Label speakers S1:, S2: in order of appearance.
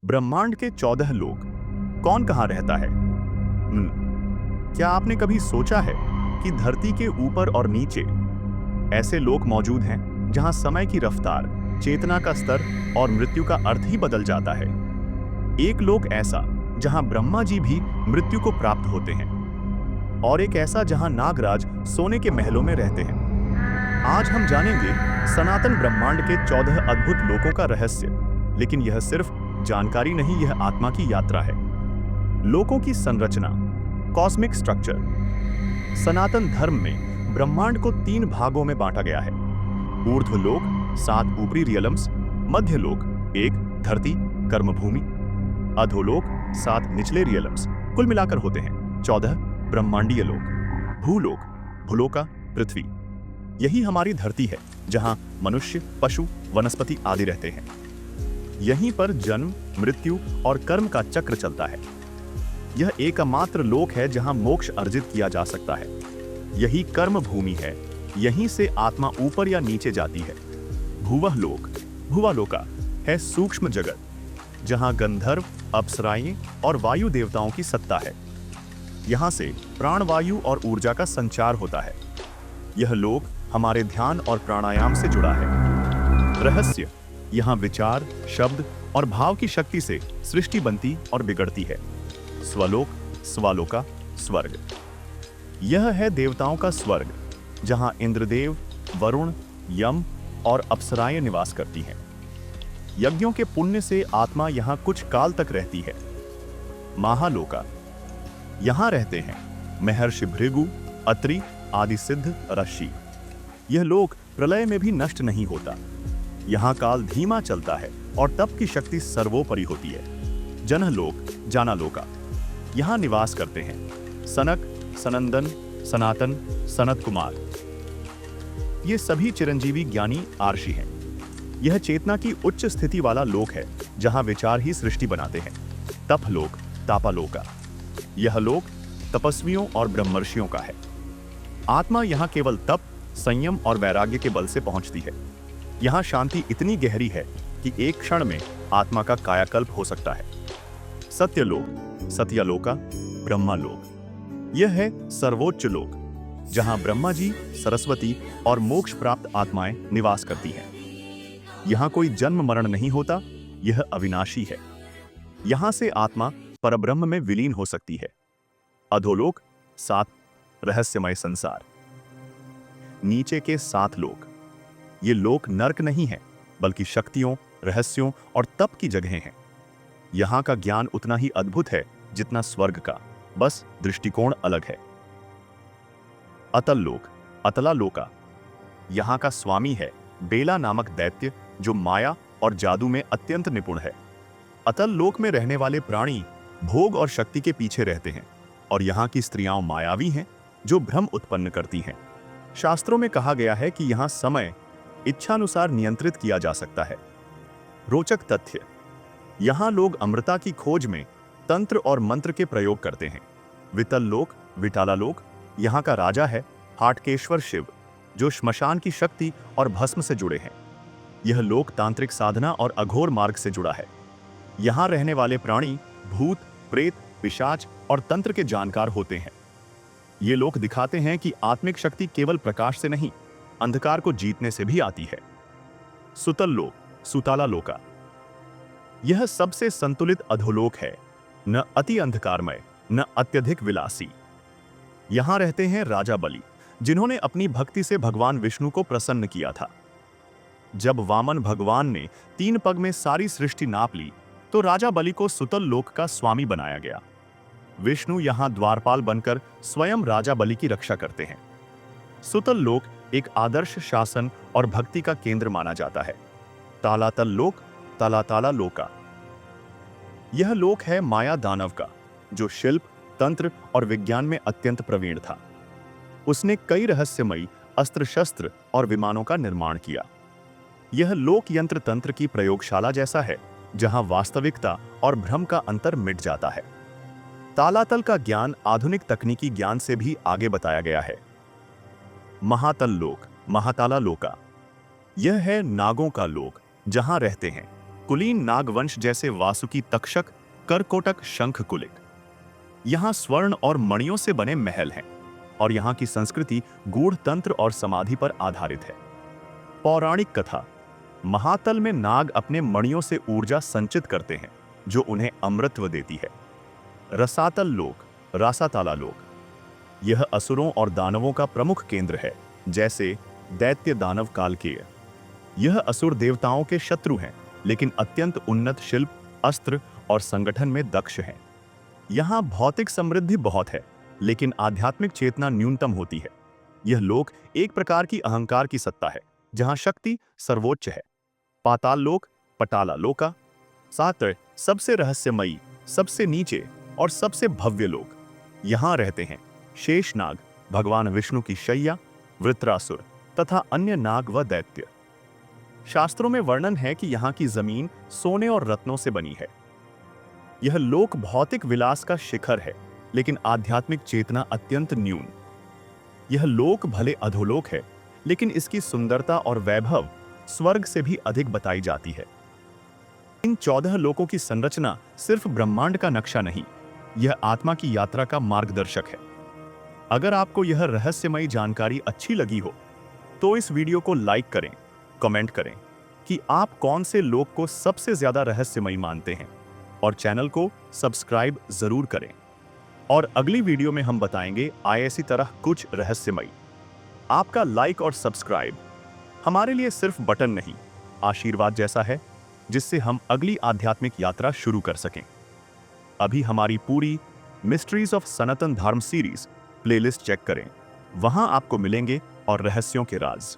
S1: ब्रह्मांड के 14 लोक। कौन कहाँ रहता है? क्या आपने कभी सोचा है कि धरती के ऊपर और नीचे ऐसे लोक मौजूद हैं जहां समय की रफ्तार, चेतना का स्तर और मृत्यु का अर्थ ही बदल जाता है? एक लोक ऐसा जहां ब्रह्मा जी भी मृत्यु को प्राप्त होते हैं, और एक ऐसा जहां नागराज सोने के महलों में रहते हैं। आज हम जानेंगे सनातन ब्रह्मांड के 14 अद्भुत लोकों का रहस्य। लेकिन यह सिर्फ जानकारी नहीं, यह आत्मा की यात्रा है। लोकों की संरचना, कॉस्मिक स्ट्रक्चर। सनातन धर्म में ब्रह्मांड को 3 भागों में बांटा गया है। ऊर्ध्वलोक 7 ऊपरी रियलम्स, मध्यलोक 1 धरती कर्मभूमि, अधोलोक 7 निचले रियलम्स, कुल मिलाकर होते हैं 14 ब्रह्मांडीय लोक। भूलोक, भूलोका पृथ्वी, यही हमारी धरती है जहां मनुष्य, पशु, वनस्पति आदि रहते हैं। यहीं पर जन्म, मृत्यु और कर्म का चक्र चलता है। यह एकमात्र लोक है जहां मोक्ष अर्जित किया जा सकता है। यही कर्म भूमि है, यहीं से आत्मा ऊपर या नीचे जाती है। भुवः लोक, भुवालोका है सूक्ष्म जगत जहां गंधर्व, अप्सराएं और वायु देवताओं की सत्ता है। यहां से प्राणवायु और ऊर्जा का संचार होता है। यह लोक हमारे ध्यान और प्राणायाम से जुड़ा है। रहस्य, यहाँ विचार, शब्द और भाव की शक्ति से सृष्टि बनती और बिगड़ती है। स्वलोक, स्वालोका, स्वर्ग, यह है देवताओं का स्वर्ग जहाँ इंद्रदेव, वरुण, यम और अप्सराएं निवास करती हैं। यज्ञों के पुण्य से आत्मा यहाँ कुछ काल तक रहती है। महालोका, यहाँ रहते हैं महर्षि भृगु, अत्रि आदि सिद्ध ऋषि। यह लोक प्रलय में भी नष्ट नहीं होता। यहाँ काल धीमा चलता है और तप की शक्ति सर्वोपरि होती है। जनलोक, जानालोका, यहाँ निवास करते हैं सनक, सनंदन, सनातन, सनत कुमार। ये सभी चिरंजीवी ज्ञानी आर्षि हैं। यह चेतना की उच्च स्थिति वाला लोक है जहाँ विचार ही सृष्टि बनाते हैं। तपलोक, तापालोका, यह लोक तपस्वियों और ब्रह्मर्षियों का है। आत्मा यहाँ केवल तप, संयम और वैराग्य के बल से पहुंचती है। यहाँ शांति इतनी गहरी है कि एक क्षण में आत्मा का कायाकल्प हो सकता है। सत्यलोक, सत्यालोका, ब्रह्मालोक, यह है सर्वोच्च लोक जहाँ ब्रह्मा जी, सरस्वती और मोक्ष प्राप्त आत्माएं निवास करती हैं। यहाँ कोई जन्म मरण नहीं होता, यह अविनाशी है। यहाँ से आत्मा परब्रह्म में विलीन हो सकती है। अधोलोक 7 रहस्यमय संसार, नीचे के 7 लोक। ये लोक नर्क नहीं है, बल्कि शक्तियों, रहस्यों और तप की जगहें हैं। यहाँ का ज्ञान उतना ही अद्भुत है जितना स्वर्ग का, बस दृष्टिकोण अलग है। अतल लोक, अतला लोका, यहाँ का स्वामी है बेला नामक दैत्य जो माया और जादू में अत्यंत निपुण है। अतल लोक में रहने वाले प्राणी भोग और शक्ति के पीछे रहते हैं, और यहाँ की स्त्रियां मायावी हैं जो भ्रम उत्पन्न करती हैं। शास्त्रों में कहा गया है कि यहाँ समय इच्छानुसार नियंत्रित किया जा सकता है। रोचक तथ्य, यहाँ लोग अमृता की खोज में तंत्र और मंत्र के प्रयोग करते हैं। वितल लोक, विटाला लोक, यहाँ का राजा है हाटकेश्वर शिव जो श्मशान की शक्ति और भस्म से जुड़े हैं। यह लोक तांत्रिक साधना और अघोर मार्ग से जुड़ा है। यहाँ रहने वाले प्राणी भूत, प्रेत, पिशाच और तंत्र के जानकार होते हैं। ये लोक दिखाते हैं कि आत्मिक शक्ति केवल प्रकाश से नहीं, अंधकार को जीतने से भी आती है। सुतल लोक, सुताला लोका, यह सबसे संतुलित अधोलोक है, न अति अंधकारमय न अत्यधिक विलासी। यहां रहते हैं राजा बलि जिन्होंने अपनी भक्ति से भगवान विष्णु को प्रसन्न किया था। जब वामन भगवान ने 3 पग में सारी सृष्टि नाप ली तो राजा बलि को सुतल लोक का स्वामी बनाया गया। विष्णु यहां द्वारपाल बनकर स्वयं राजा बलि की रक्षा करते हैं। सुतल लोक एक आदर्श शासन और भक्ति का केंद्र माना जाता है। तालातल लोक, तालाताला लोका, यह लोक है माया दानव का जो शिल्प, तंत्र और विज्ञान में अत्यंत प्रवीण था। उसने कई रहस्यमयी अस्त्र शस्त्र और विमानों का निर्माण किया। यह लोक यंत्र तंत्र की प्रयोगशाला जैसा है जहां वास्तविकता और भ्रम का अंतर मिट जाता है। तालातल का ज्ञान आधुनिक तकनीकी ज्ञान से भी आगे बताया गया है। महातल लोक, महाताला लोका, यह है नागों का लोक जहां रहते हैं कुलीन नागवंश जैसे वासुकी तक्षक, करकोटक, शंख कुलिक। यहाँ स्वर्ण और मणियों से बने महल हैं और यहाँ की संस्कृति गूढ़ तंत्र और समाधि पर आधारित है। पौराणिक कथा। महातल में नाग अपने मणियों से ऊर्जा संचित करते हैं जो उन्हें अमृतत्व देती है। रसातल लोक, रासाताला लोक। यह असुरों और दानवों का प्रमुख केंद्र है, जैसे दैत्य दानव कालकेय। यह असुर देवताओं के शत्रु हैं, लेकिन अत्यंत उन्नत शिल्प, अस्त्र और संगठन में दक्ष हैं। यहाँ भौतिक समृद्धि बहुत है, लेकिन आध्यात्मिक चेतना न्यूनतम होती है। यह लोक एक प्रकार की अहंकार की सत्ता है, जहाँ शक्ति सर्वोच्च है। पाताल लोक, पटाला लोका। सातवें सबसे रहस्यमयी, सबसे नीचे और सबसे भव्य लोक। यहाँ रहते हैं शेषनाग, भगवान विष्णु की शैया, वृत्रासुर तथा अन्य नाग व दैत्य। शास्त्रों में वर्णन है कि यहाँ की जमीन सोने और रत्नों से बनी है। यह लोक भौतिक विलास का शिखर है, लेकिन आध्यात्मिक चेतना अत्यंत न्यून। यह लोक भले अधोलोक है, लेकिन इसकी सुंदरता और वैभव स्वर्ग से भी अधिक बताई जाती है। इन 14 लोकों की संरचना सिर्फ ब्रह्मांड का नक्शा नहीं, यह आत्मा की यात्रा का मार्गदर्शक है। अगर आपको यह रहस्यमयी जानकारी अच्छी लगी हो, तो इस वीडियो को लाइक करें, कमेंट करें कि आप कौन से लोक को सबसे ज्यादा रहस्यमयी मानते हैं, और चैनल को सब्सक्राइब जरूर करें। और अगली वीडियो में हम बताएंगे ऐसी तरह कुछ रहस्यमयी। आपका लाइक और सब्सक्राइब हमारे लिए सिर्फ बटन नहीं, आशीर्वाद जैसा है, जिससे हम अगली आध्यात्मिक यात्रा शुरू कर सकें। अभी हमारी पूरी मिस्ट्रीज ऑफ सनातन धर्म सीरीज प्लेलिस्ट चेक करें, वहां आपको मिलेंगे और रहस्यों के राज।